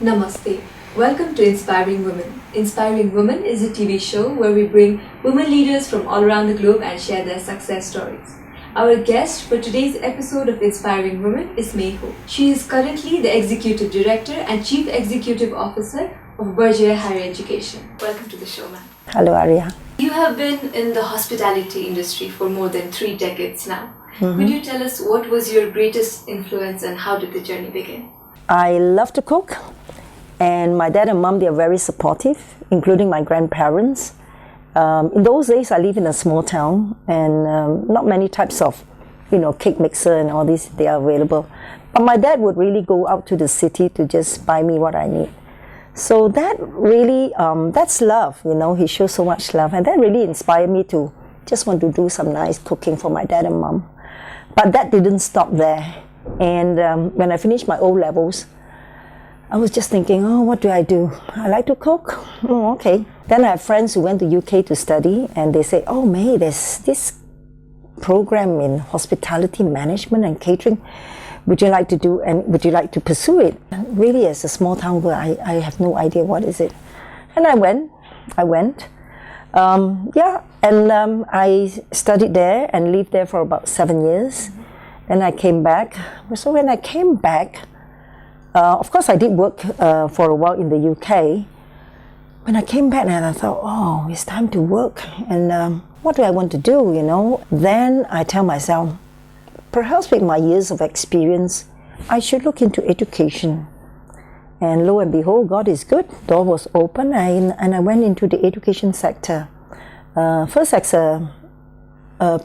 Namaste. Welcome to Inspiring Women. Inspiring Women is a TV show where we bring women leaders from all around the globe and share their success stories. Our guest for today's episode of Inspiring Women is MAE HO. She is currently the Executive Director and Chief Executive Officer of Berjaya Higher Education. Welcome to the show, ma'am. Hello, Arya. You have been in the hospitality industry for more than 3 decades now. Could you tell us what was your greatest influence and how did the journey begin? I love to cook, and my dad and mom, they are very supportive, including my grandparents. In those days, I live in a small town, and not many types of, cake mixer and all this, they are available. But my dad would really go out to the city to just buy me what I need. So that really, that's love, he shows so much love. And that really inspired me to just want to do some nice cooking for my dad and mom. But that didn't stop there. And when I finished my O-levels, I was just thinking, what do? I like to cook. Oh, okay. Then I have friends who went to UK to study, and they say, MAE, there's this program in hospitality management and catering. Would you like to do, and would you like to pursue it? And really, as a small town girl, I have no idea what is it. And I went. I studied there and lived there for about 7 years. Then I came back. So when I came back, of course I did work for a while in the UK. When I came back and I thought, it's time to work. And what do I want to do, Then I tell myself, perhaps with my years of experience, I should look into education. And lo and behold, God is good. Door was open and I went into the education sector. First as a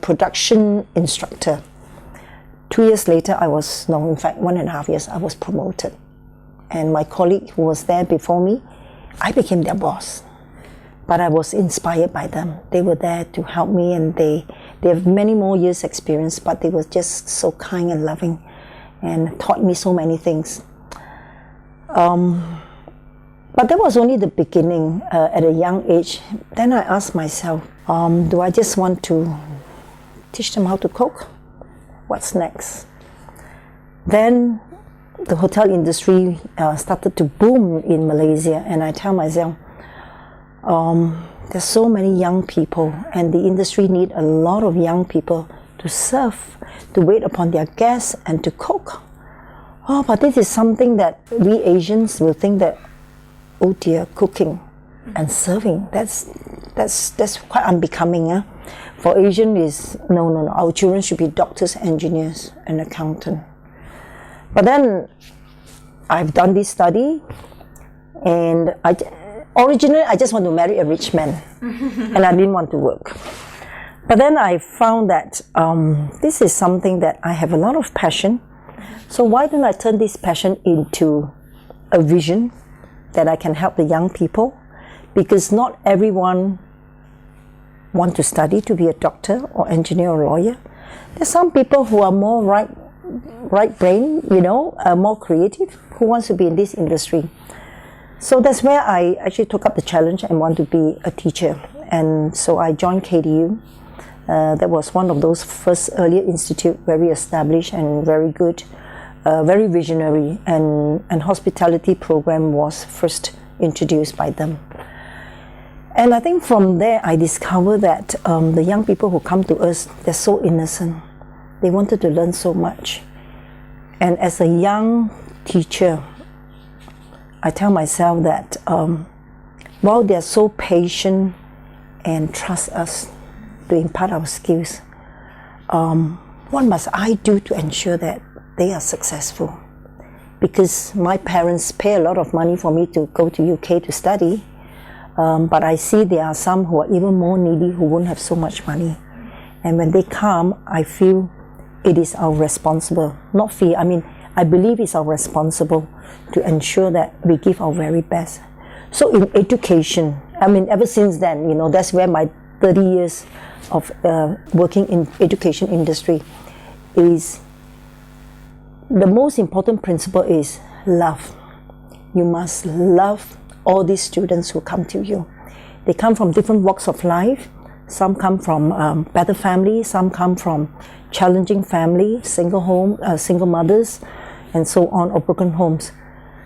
production instructor. 2 years later, 1.5 years, I was promoted. And my colleague who was there before me, I became their boss. But I was inspired by them. They were there to help me, and they have many more years experience, but they were just so kind and loving and taught me so many things. But that was only the beginning at a young age. Then I asked myself, do I just want to teach them how to cook? What's next? Then the hotel industry started to boom in Malaysia, and I tell myself, there's so many young people, and the industry need a lot of young people to serve, to wait upon their guests, and to cook. But this is something that we Asians will think that, oh dear, cooking and serving, that's quite unbecoming. For Asian is, no, our children should be doctors, engineers, and accountants. But then I've done this study, and originally I just want to marry a rich man, and I didn't want to work. But then I found that this is something that I have a lot of passion. So why don't I turn this passion into a vision that I can help the young people? Because not everyone want to study to be a doctor or engineer or lawyer. There's some people who are more right brain, more creative, who wants to be in this industry. So that's where I actually took up the challenge and want to be a teacher. And so I joined KDU. That was one of those first earlier institute, very established and very good, very visionary, and hospitality program was first introduced by them. And I think from there I discovered that the young people who come to us, they're so innocent. They wanted to learn so much. And as a young teacher, I tell myself that while they're so patient and trust us to impart our skills, what must I do to ensure that they are successful? Because my parents pay a lot of money for me to go to UK to study. But I see there are some who are even more needy who won't have so much money. And when they come, I feel it is our responsible, not fear. I believe it's our responsible to ensure that we give our very best. So in education, ever since then, that's where my 30 years of working in education industry is. The most important principle is love. You must love all these students who come to you. They come from different walks of life. Some come from better families, some come from challenging families, single mothers, and so on, or broken homes.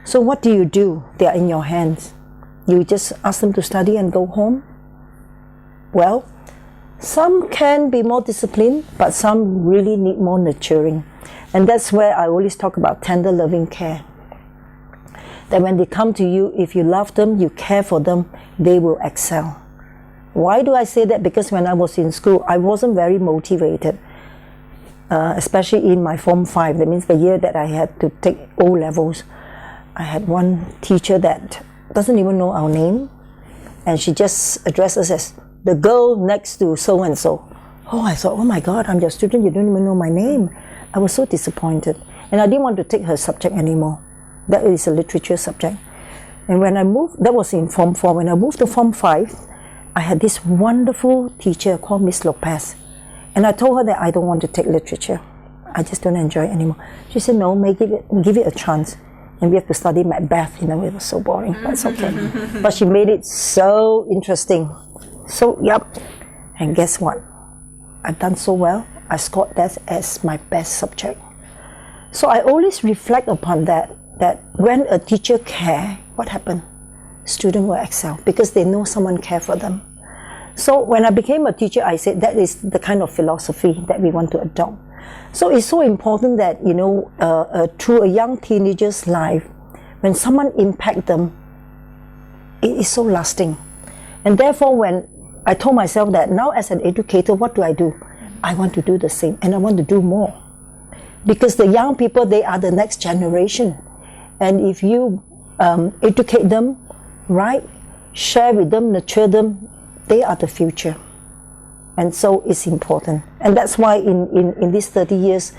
So what do? They are in your hands. You just ask them to study and go home? Well, some can be more disciplined, but some really need more nurturing. And that's where I always talk about tender loving care. That when they come to you, if you love them, you care for them, they will excel. Why do I say that? Because when I was in school, I wasn't very motivated, especially in my Form 5. That means the year that I had to take O levels. I had one teacher that doesn't even know our name, and she just addressed us as the girl next to so-and-so. Oh, I thought, oh my God, I'm your student, you don't even know my name. I was so disappointed. And I didn't want to take her subject anymore. That is a literature subject. And when I moved, that was in Form 4. When I moved to Form 5, I had this wonderful teacher called Miss Lopez. And I told her that I don't want to take literature. I just don't enjoy it anymore. She said, no, give it a chance. And we have to study Macbeth. You know, it was so boring, but it's okay. But she made it so interesting. So, yep. And guess what? I've done so well. I scored that as my best subject. So I always reflect upon that when a teacher cares, what happened? Student will excel because they know someone cares for them. So when I became a teacher, I said that is the kind of philosophy that we want to adopt. So it's so important that, you know, through a young teenager's life, when someone impacts them, it is so lasting. And therefore, when I told myself that now as an educator, what do? I want to do the same, and I want to do more. Because the young people, they are the next generation. And if you educate them right, share with them, nurture them, they are the future. And so it's important. And that's why in these 30 years,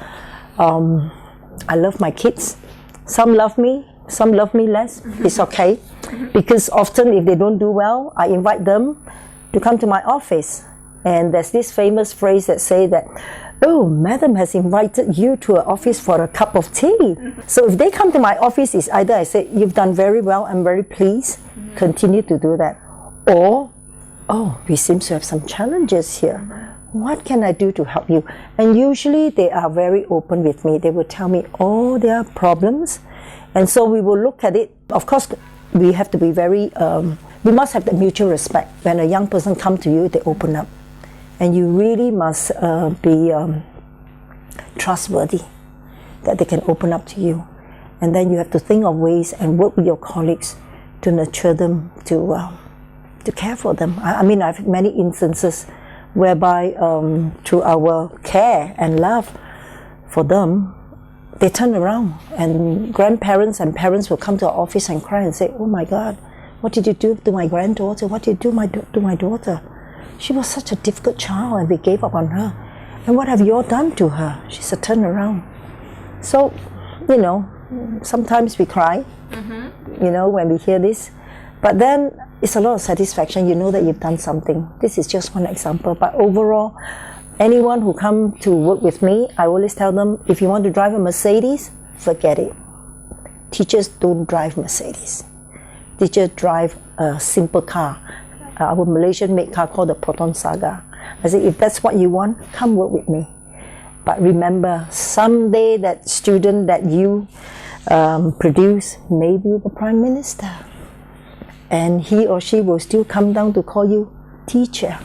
I love my kids. Some love me, some love me less. It's okay. Because often if they don't do well, I invite them to come to my office. And there's this famous phrase that says that, oh, madam has invited you to her office for a cup of tea. So if they come to my office, it's either I say, you've done very well, I'm very pleased, continue to do that. Or, oh, we seem to have some challenges here. What can I do to help you? And usually they are very open with me. They will tell me all their problems. And so we will look at it. Of course, we have to be very, we must have the mutual respect. When a young person comes to you, they open up. And you really must be trustworthy that they can open up to you. And then you have to think of ways and work with your colleagues to nurture them, to care for them. I mean, I've had many instances whereby through our care and love for them, they turn around and grandparents and parents will come to our office and cry and say, oh my God, what did you do to my granddaughter? What did you do to my daughter? She was such a difficult child and we gave up on her. And what have you all done to her? She's a turnaround. So, you know, sometimes we cry, you know, when we hear this. But then it's a lot of satisfaction. You know that you've done something. This is just one example. But overall, anyone who comes to work with me, I always tell them, if you want to drive a Mercedes, forget it. Teachers don't drive Mercedes. Teachers drive a simple car. Our Malaysian-made car called the Proton Saga. I said, if that's what you want, come work with me. But remember, someday that student that you produce may be the Prime Minister. And he or she will still come down to call you teacher.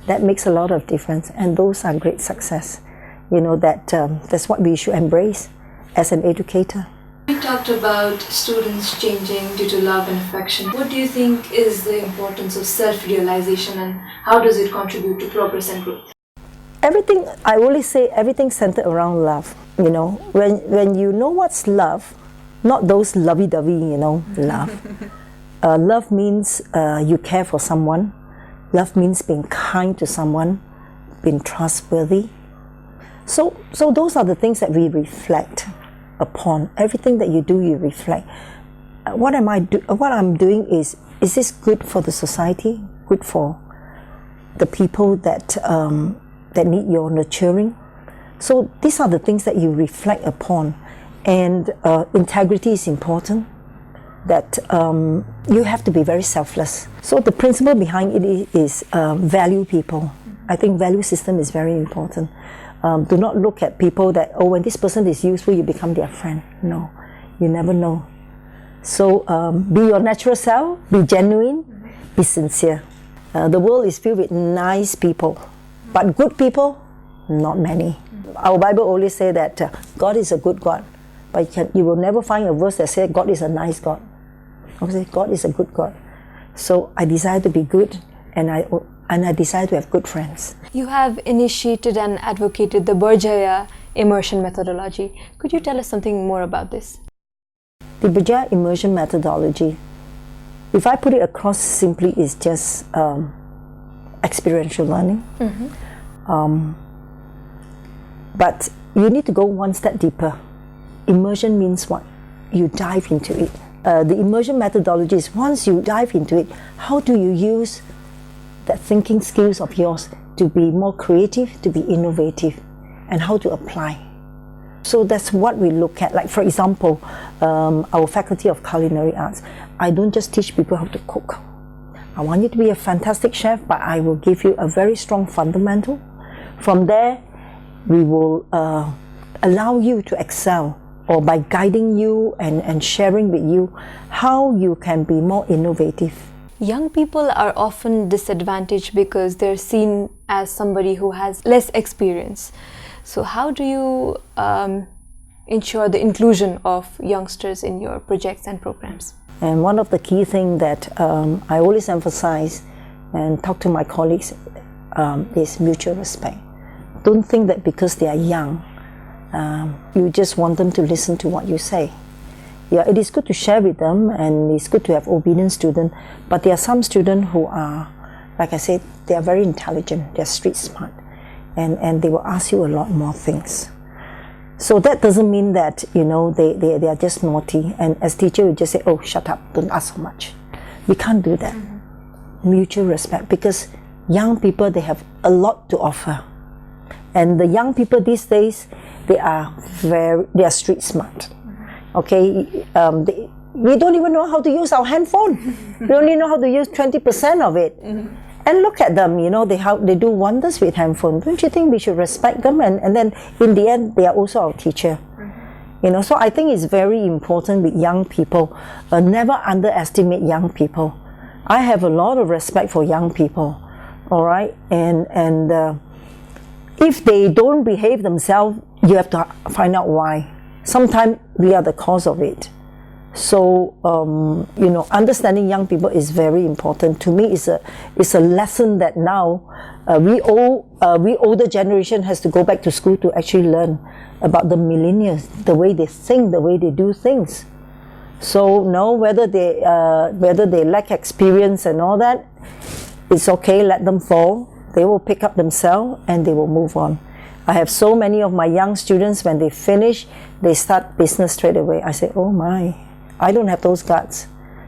That makes a lot of difference. And those are great success. You know, that's what we should embrace as an educator. We talked about students changing due to love and affection. What do you think is the importance of self-realization and how does it contribute to progress and growth? Everything, I always say everything centered around love. You know, when you know what's love, not those lovey-dovey, you know, love. Love means you care for someone. Love means being kind to someone, being trustworthy. So those are the things that we reflect upon. Everything that you do, you reflect. What I'm doing is this good for the society? Good for the people that need your nurturing? So these are the things that you reflect upon. And integrity is important. That you have to be very selfless. So the principle behind it is value people. I think value system is very important. Do not look at people that, oh, when this person is useful, you become their friend. No, you never know. So be your natural self, be genuine, be sincere. The world is filled with nice people, but good people, not many. Our Bible always says that God is a good God, but you will never find a verse that says God is a nice God. Okay, God is a good God. So I desire to be good, and I desire to have good friends. You have initiated and advocated the Berjaya Immersion methodology. Could you tell us something more about this? The Berjaya Immersion methodology, if I put it across simply, is just experiential learning. But you need to go one step deeper. Immersion means what? You dive into it. The immersion methodology is once you dive into it, how do you use that thinking skills of yours to be more creative, to be innovative, and how to apply. So that's what we look at. Like for example, our Faculty of Culinary Arts, I don't just teach people how to cook. I want you to be a fantastic chef, but I will give you a very strong fundamental. From there, we will allow you to excel, or by guiding you and sharing with you how you can be more innovative. Young people are often disadvantaged because they're seen as somebody who has less experience. So how do you ensure the inclusion of youngsters in your projects and programs? And one of the key things that I always emphasize and talk to my colleagues is mutual respect. Don't think that because they are young, you just want them to listen to what you say. Yeah, it is good to share with them, and it's good to have obedient students, but there are some students who are, like I said, they are very intelligent, they're street smart, and they will ask you a lot more things. So that doesn't mean that, you know, they are just naughty, and as teacher we just say, oh, shut up, don't ask so much. We can't do that. Mutual respect, because young people, they have a lot to offer. And the young people these days, they are street smart. Okay, we don't even know how to use our handphone. We only know how to use 20% of it. And look at them, you know, they do wonders with handphone. Don't you think we should respect them? And then in the end, they are also our teacher. You know, so I think it's very important with young people. Never underestimate young people. I have a lot of respect for young people. All right, and if they don't behave themselves, you have to find out why. Sometimes we are the cause of it. So, you know, understanding young people is very important. To me, it's a lesson that now we older generation has to go back to school to actually learn about the millennials, the way they think, the way they do things. So, no, whether they lack experience and all that, it's okay, let them fall. They will pick up themselves and they will move on. I have so many of my young students, when they finish, they start business straight away. I say, oh my, I don't have those guts.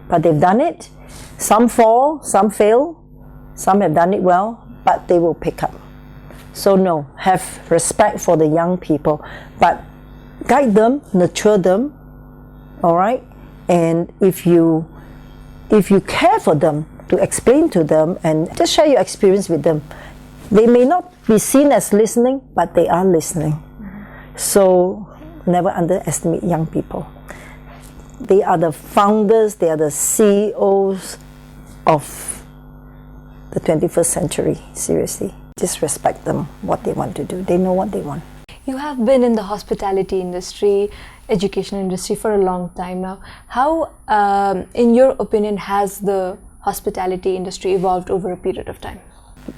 But they've done it. Some fall, some fail, some have done it well, but they will pick up. So no, have respect for the young people, but guide them, nurture them, all right? And if you care for them, to explain to them and just share your experience with them. They may not be seen as listening, but they are listening. So never underestimate young people. They are the founders, they are the CEOs of the 21st century, seriously. Just respect them, what they want to do. They know what they want. You have been in the hospitality industry, education industry for a long time now. How, in your opinion, has the hospitality industry evolved over a period of time?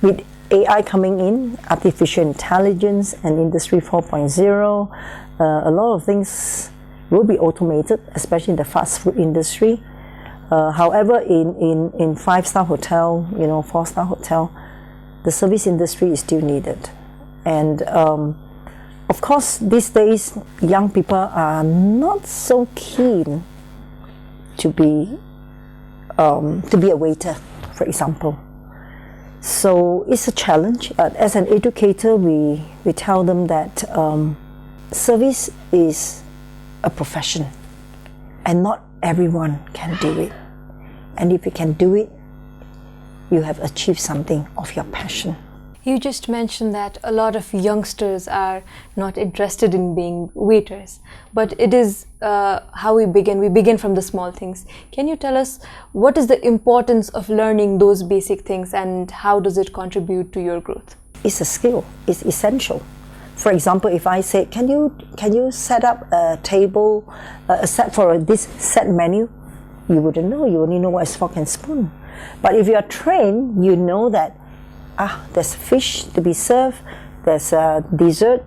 With AI coming in, artificial intelligence and Industry 4.0, a lot of things will be automated, especially in the fast food industry. However, in 5-star hotel, you know, 4-star hotel, the service industry is still needed. And of course, these days, young people are not so keen to be a waiter, for example. So it's a challenge. As an educator, we tell them that service is a profession and not everyone can do it. And if you can do it, you have achieved something of your passion. You just mentioned that a lot of youngsters are not interested in being waiters, but it is how we begin. We begin from the small things. Can you tell us what is the importance of learning those basic things and how does it contribute to your growth? It's a skill. It's essential. For example, if I say, can you set up a table, a set for this set menu? You wouldn't know. You only know what is fork and spoon. But if you are trained, you know that there's fish to be served, there's dessert,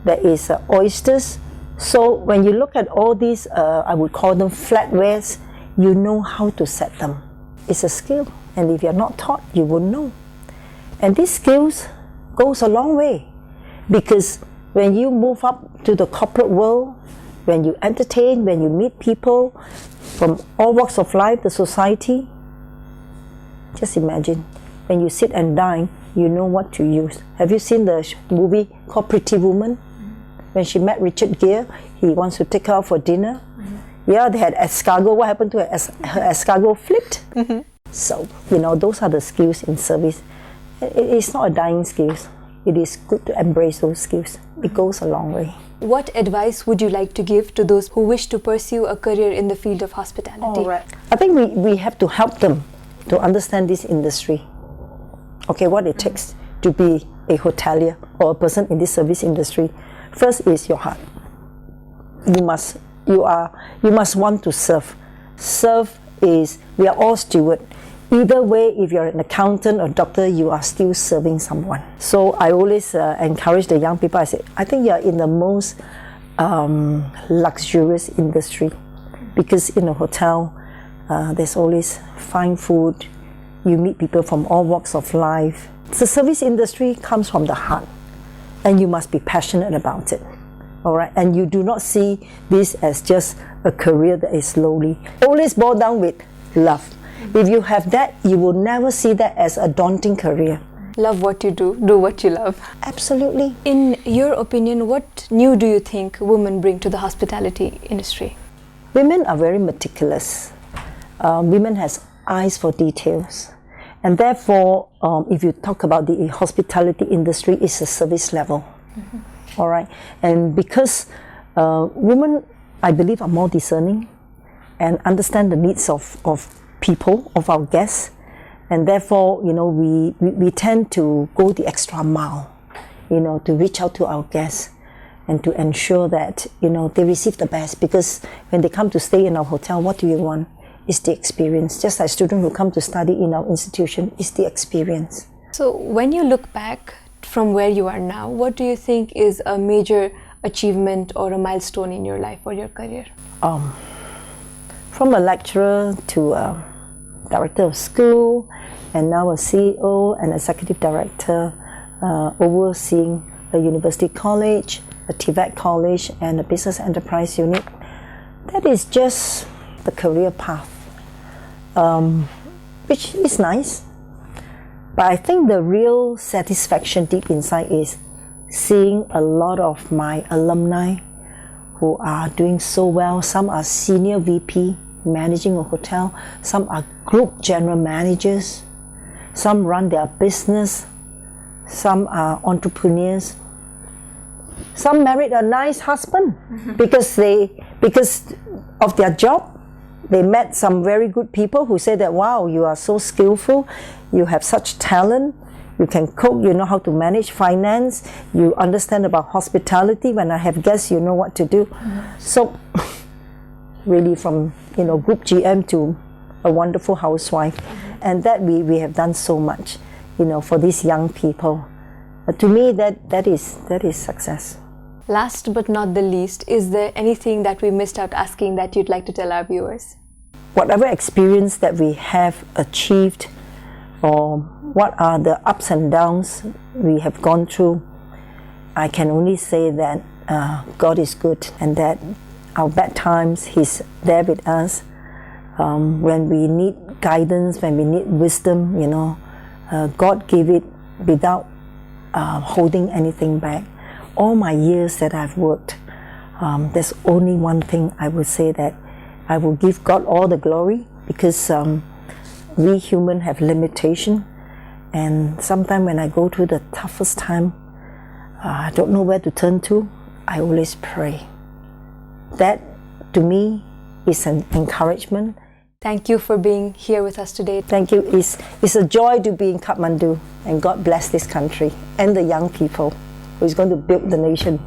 there is oysters. So when you look at all these, I would call them flatwares, you know how to set them. It's a skill, and if you're not taught, you wouldn't know. And these skills goes a long way, because when you move up to the corporate world, when you entertain, when you meet people from all walks of life, the society, just imagine, when you sit and dine, you know what to use. Have you seen the movie called Pretty Woman? When she met Richard Gere, he wants to take her out for dinner. Yeah, they had escargot. What happened to her? Her escargot flipped. So, those are the skills in service. It's not a dying skills. It is good to embrace those skills. It goes a long way. What advice would you like to give to those who wish to pursue a career in the field of hospitality? All right. I think we have to help them to understand this industry. Okay, what it takes to be a hotelier or a person in this service industry. First is your heart. You must want to serve. Serve is, we are all stewards. Either way, if you're an accountant or doctor, you are still serving someone. So I always encourage the young people. I say, I think you're in the most luxurious industry, because in a hotel, there's always fine food. You meet people from all walks of life. The service industry comes from the heart, and you must be passionate about it. All right, and you do not see this as just a career that is slowly. Always boil down with love. If you have that, you will never see that as a daunting career. Love what you do what you love. Absolutely. In your opinion, what new do you think women bring to the hospitality industry? Women are very meticulous. Women has eyes for details. And therefore, if you talk about the hospitality industry, it's a service level. All right. And because women, I believe, are more discerning and understand the needs of people, of our guests, and therefore, we tend to go the extra mile, to reach out to our guests and to ensure that, they receive the best. Because when they come to stay in our hotel, what do you want? It's the experience. Just like students who come to study in our institution, it's the experience. So when you look back from where you are now, what do you think is a major achievement or a milestone in your life or your career? From a lecturer to a director of school, and now a CEO and executive director, overseeing a university college, a TVET college, and a business enterprise unit. That is just the career path, which is nice. But I think the real satisfaction deep inside is seeing a lot of my alumni who are doing so well. Some are senior VP managing a hotel, some are group general managers, some run their business, some are entrepreneurs, some married a nice husband because of their job. They met some very good people who said that, wow, you are so skillful, you have such talent, you can cook, you know how to manage finance, you understand about hospitality. When I have guests, you know what to do. So really from group GM to a wonderful housewife, and that we have done so much for these young people. To me, that is success. Last but not the least, is there anything that we missed out asking that you'd like to tell our viewers? Whatever experience that we have achieved, or what are the ups and downs we have gone through, I can only say that God is good, and that our bad times, He's there with us. When we need guidance, when we need wisdom, God gave it without holding anything back. All my years that I've worked, there's only one thing I would say, that I will give God all the glory, because we humans have limitation, And sometimes when I go through the toughest time, I don't know where to turn to, I always pray. That, to me, is an encouragement. Thank you for being here with us today. Thank you. It's a joy to be in Kathmandu, and God bless this country and the young people who is going to build the nation.